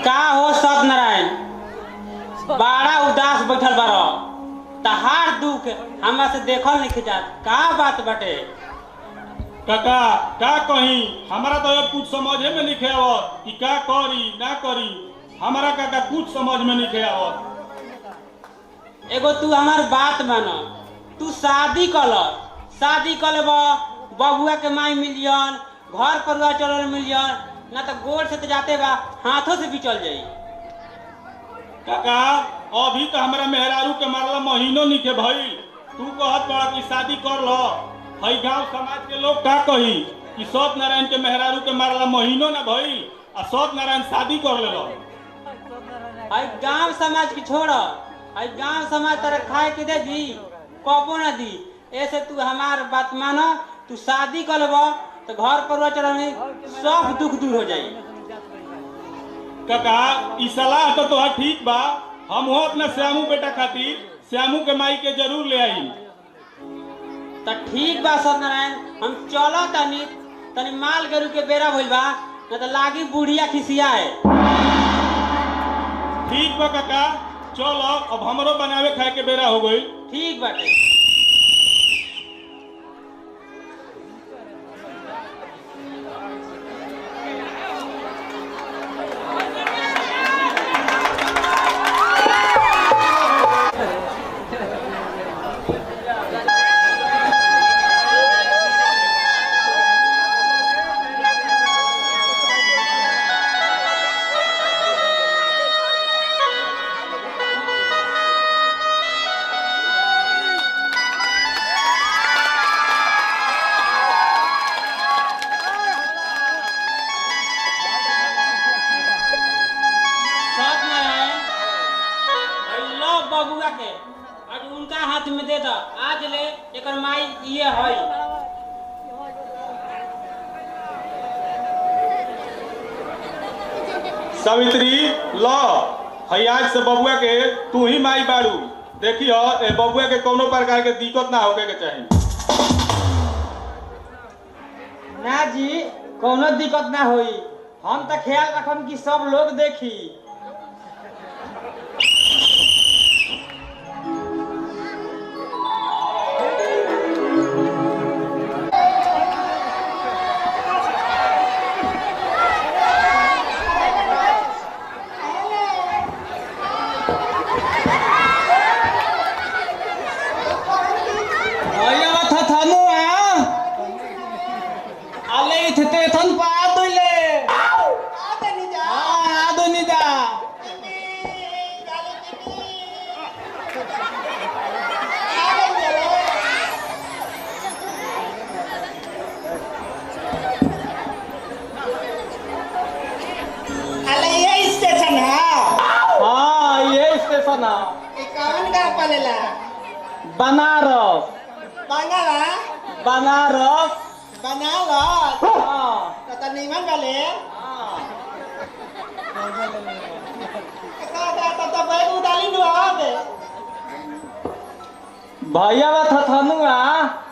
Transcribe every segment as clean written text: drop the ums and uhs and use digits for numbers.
का हो सत्यनारायण बड़ा उदास बैठल बारो तहार दुख हमरा से देखल नहीं जात का बात बटे काका का कही हमारा तो अब कुछ समझे में नहीं आवत कि का करी ना करी हमारा काका कुछ समझ में नहीं आवत। एगो तू हमार बात मान तू शादी कर बबुआ के माई मिलियन घर परिवार चल मिलियन ना तो गोड़ से तो जाते बा हाथों से भी चल जाई। काका अभी तो हमारा मेहरारू के मारला महीनों नहीं के भई तू कहत बड़ा कि शादी कर लो हई गांव समाज के लोग का कही कि सत्यनारायण के मेहरारू के मारला महीनों ना भई आ सत्यनारायण शादी कर ले लो। हई गांव समाज की छोड़ हई गांव समाज तरह खाए के दे दी कबो ना दी ऐसे तू हमार बात मानो तू शादी कर लेबो तो घर परिवार चलाने सब दुख दूर हो जाई। काका ई सलाह तो तोहार ठीक बा हम हो अपना श्यामू बेटा खातिर श्यामू के माई के जरूर ले आई। तो ठीक बा सत्यनारायण हम चलो तनी माल गरु के बेरा भइल बा न तो लागी बुढ़िया खिसियाए। ठीक बा काका चलो अब हमरो बनावे खाए के बेरा हो गई। ठीक बाटे। बबुआ के आज उनका हाथ में दे दो आज ले एक माई ये है। सावित्री लो हई आज से बबुआ के तू ही माई बाड़ू देखी हो ए बबुआ के कोनो प्रकार के दिक्कत ना होके के चाहिए। ना जी कोनो दिक्कत ना होई हम तो ख्याल रखम कि सब लोग देखी। बनारस बनारस बनारस तो नीमन वाले तो बैग उडाली नु आवे भैया थथनुआ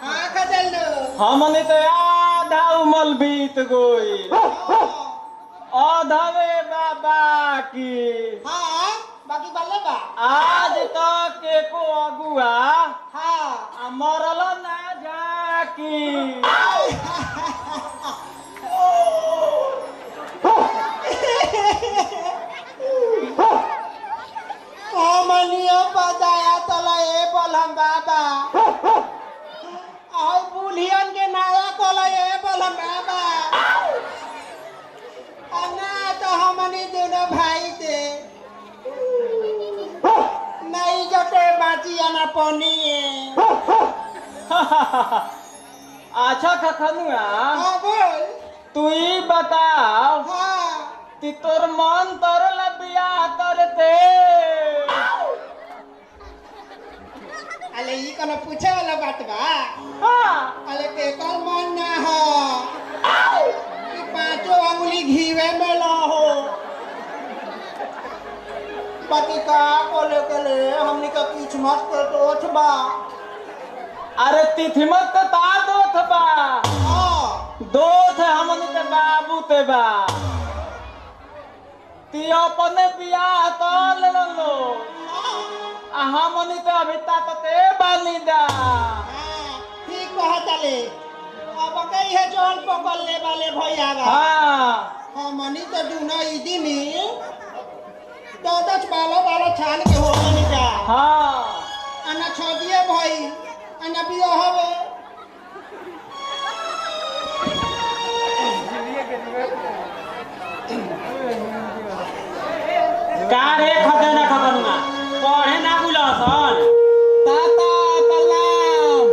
हां खजल नु हमने तो आधा उमल बीत गई आधावे बाबा की हां बाकी बल्ले बा आज तक के को अगुआ हां मरल ना जाकी मनियो बजाया तला ए बोलम बाबा और बुलियन के नाया कोला ए बोलम बाबा अन्ना तो हमनी दोनों भाई थे नहीं जटे बाची आना पनी अच्छा खखनुआ हां बोल तू ही बताओ हां ती तोर मन तोर लबिया करते अले ई कोनो पूछे वाला बात बा हां अले के कल मन ना हो कि पांचों अंगुली घीवे में ना हो बाकी का बोले कले हमनी का पीछ मत कर तो ओठबा अरे तिथि मत ता दोथ बा हां दोथ हमनी के बाबू ते बा ती अपने बियाह कर लेलो आ हमनी तो अभी ताकते बानी दा। हाँ, ठीक कहा चले अब कई है जोन पकड़ने वाले भैया बा। हाँ हमनी तो दूना ईदी में 10 बालो छान के हो गनी जा। हाँ अन्ना छोड़िए भाई अन्ना बिया हवे का रे खतना खतनुआ पढ़े ना बुलासन। ताता कलाम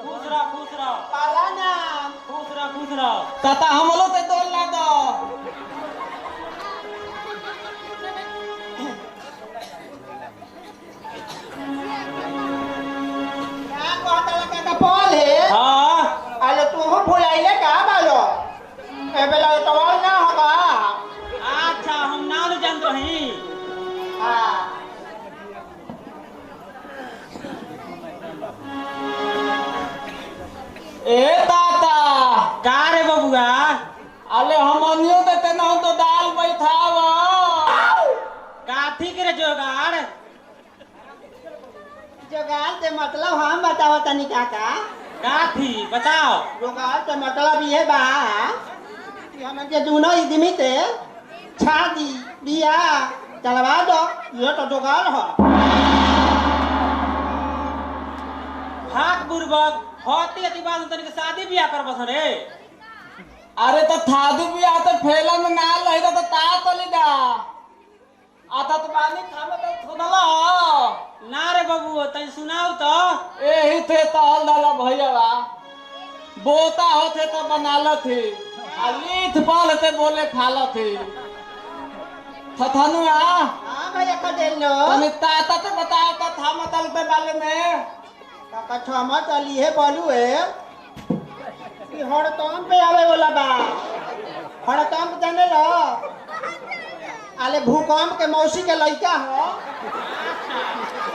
खुश रह खुश रह पाला ना खुश रह खुश रह। ताता हमलो ते दोल ला दो। क्या कहता लगा का पॉल है हाँ आले तू हो भुलाइले का बालो ए बेला तो ना होगा। अच्छा हम ना जानत रही। हाँ ए ताता का रे बबुआ अले हमनियो ते तेना तो दाल बैठाव। काथी के रे जोगाड़। जोगाल ते मतलब हम बताओ तनी काका। काथी बताओ। जोगाल ते मतलब ये बा कि हम जे दोनों इदमी ते शादी बियाह चलवा दो ये तो जोगाल हो। हाक बुर्बक होती अति बात तनिक शादी बियाह कर बस रे। अरे तो थादू बियाह तो फेला में ना लही तो ता तली दा आता तो बानी खामे तो सुनला ना रे बबू तनी सुनाओ तो। एही थे तहल डाला भैया बोता होते तो बनाल थे आ लीठ पाल ते बोले खाल थे थथनुआ हाँ भैया का दे लो तनी ताता तो बताओ तो था मतल पे बाले में काका छमा चली है बोलू है कि हड़तम पे आवे वाला बा। हड़तम जाने लो आले भूकंप के मौसी के लड़का हो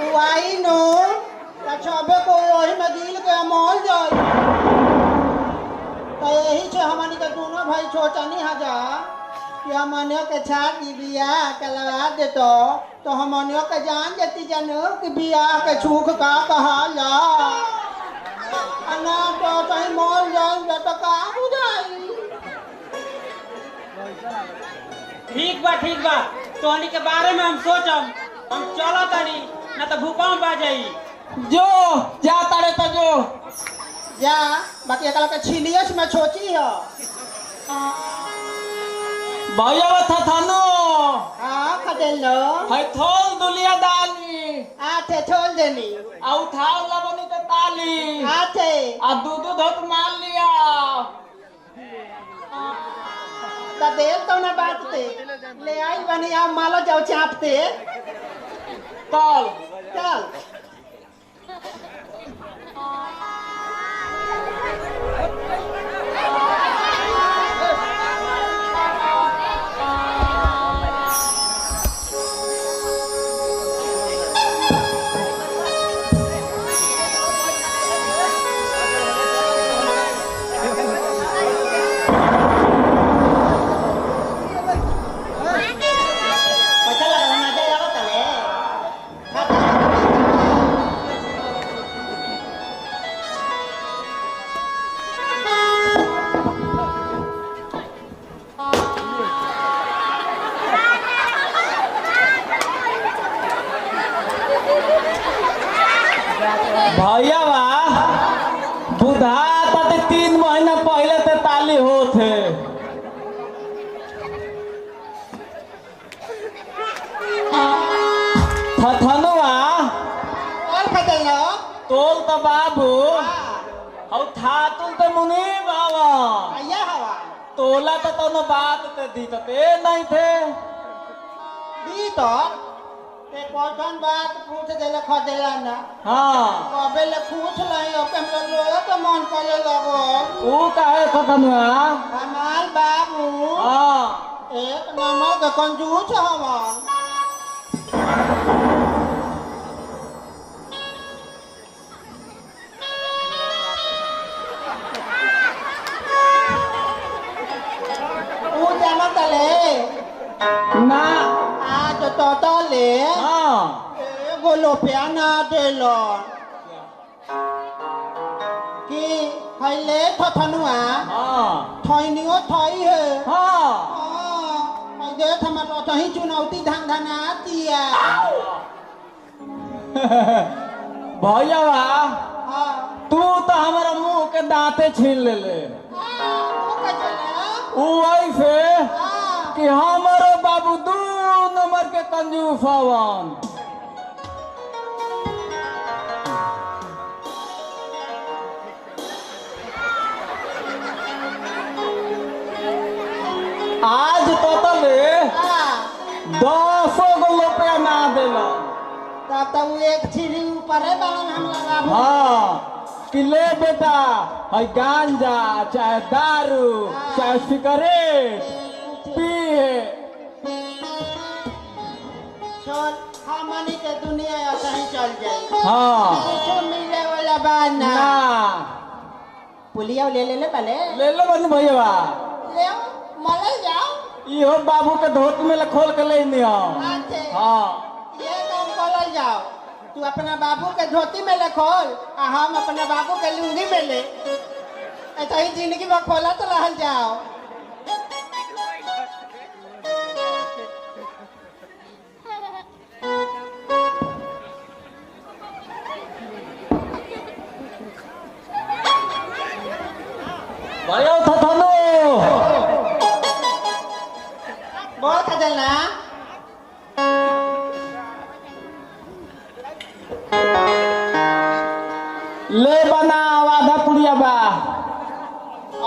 उ आई नो छबे को वही में दिल के मोल जाई तो यही से हमनी के दोनों भाई सोचनी हजा कि हमनियों के छाती बियाह के लगा दे तो हमनियों के जान देती जनू कि बियाह के छूख का कहा ला अना तो कहीं मोल जाएंगे तो का बुझाई। ठीक बा तोहनी के बारे में हम सोचम। हम चलो तनी ना तो भूकंप आ जाई। जो जा तारे तो जो जा बाकी एकला के छिलियस में छोची हो। भैया थथनु हाँ खदेलो है थोल दुलिया दाली आथे छोड़ देनी आ उठाओ लबनी के ताली आथे आ दूध धोत मार लिया ता देव तो ना बात ते ले आई बनी आ मालो जाओ चापते तल चल भैया बुधा तक 3 महीना पहले ते ताली होते थथनुआ और खदेलो तोल तो बाबू और था तुम तो मुनि बाबा आया हवा तोला तो तनो बात ते दी तो ते नहीं थे दी तो ते कौन बात पूछ देले खदेला ना हाँ कबे ले पूछ लई ओके हम लोग तो मन करे लगो वो काहे थथनुआ हमार बाबू हाँ एक नंबर के कंजूस हवा ऊ जाना ले ना आज तो ले हाँ एगो लोपिया ना देलो कि हइले थथनुआ हाँ थैनियो थई है हाँ हां देख हमर तही चुनौती धन धना दिया भैया हां तू तो हमारा मुंह के दांते छीन ले ले वैसे कि हमारो बाबू 2 नंबर के कंजूस हवन आज तो ले 10 गो रुपया ना दिला तब तब एक छिरी ऊपर है बालन हम लगा हाँ कि ले बेटा है गांजा चाहे दारू चाहे सिगरेट पिए छोड़ हमनी के दुनिया ऐसा ही चल जाए हाँ कुछ मिले वाला बाना ना पुलिया ले ले पहले ले लो बन भैया ले मले जाओ इहो बाबू के धोती में खोल के ले नियो अच्छे हाँ ये काम कर जाओ तू अपना बाबू के धोती में ले खोल आ हम अपने बाबू के लुंगी में ले ऐसा ही जिंदगी में खोला तो रह जाओ भैया थथनो बोल खजलना ले बना आधा पुड़िया बा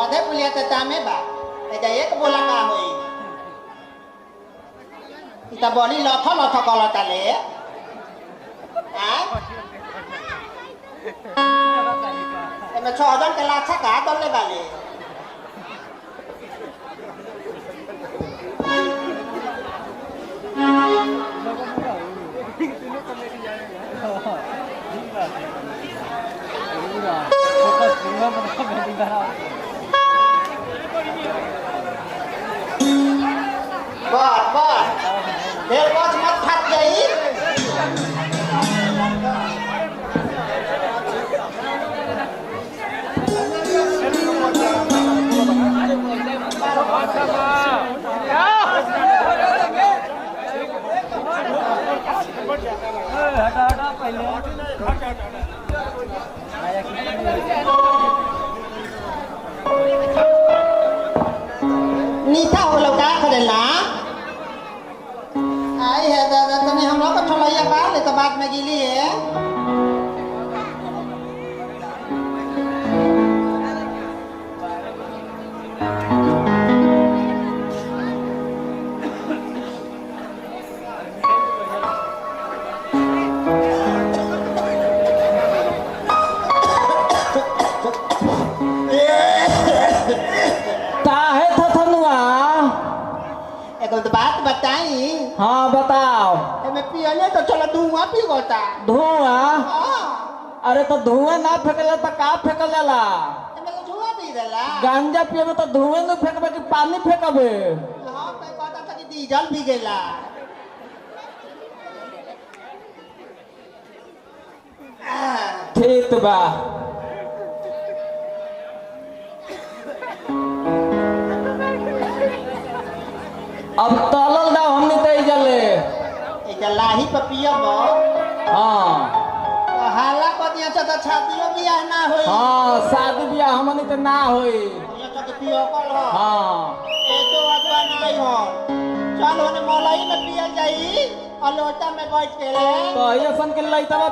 आधे पुलिया तो तामे बा ऐसा एक बोला का होई इता बड़ी लथा लथा कलता ले मैं 6 जन के लाछा का तोले वाले बस देर बस मत फट गई नीता हो लौटा खदेला आई है दादा तने हम लोग को ठोलैया बाल ले तो बाद में गिली है काहे थथनुआ एक तो बात बताई हाँ बताओ मैं पियले तो चलो धुआं पी गोता धुआं हां अरे तो धुआं ना फेंकला तो का फेंकल जाला मैं तो धुआं पी देला गांजा पियबे तो धुआं न फेंकबे कि पानी फेंकबे हां मैं कहता था कि डीजल भी गेला ठीक बा अब तलल दाव हमनी तो इजले एक लाही पे पियब हाँ हाला कर दिया तो छातियो बियाह ना होई हाँ शादी ब्याह हमनी तो ना होई ये तो पियो कल हो हाँ ए तो अगवा नहीं हो चल होने मौलाई में पियल जाई और लोटा में बैठ के ले तो ये सन के लइतवा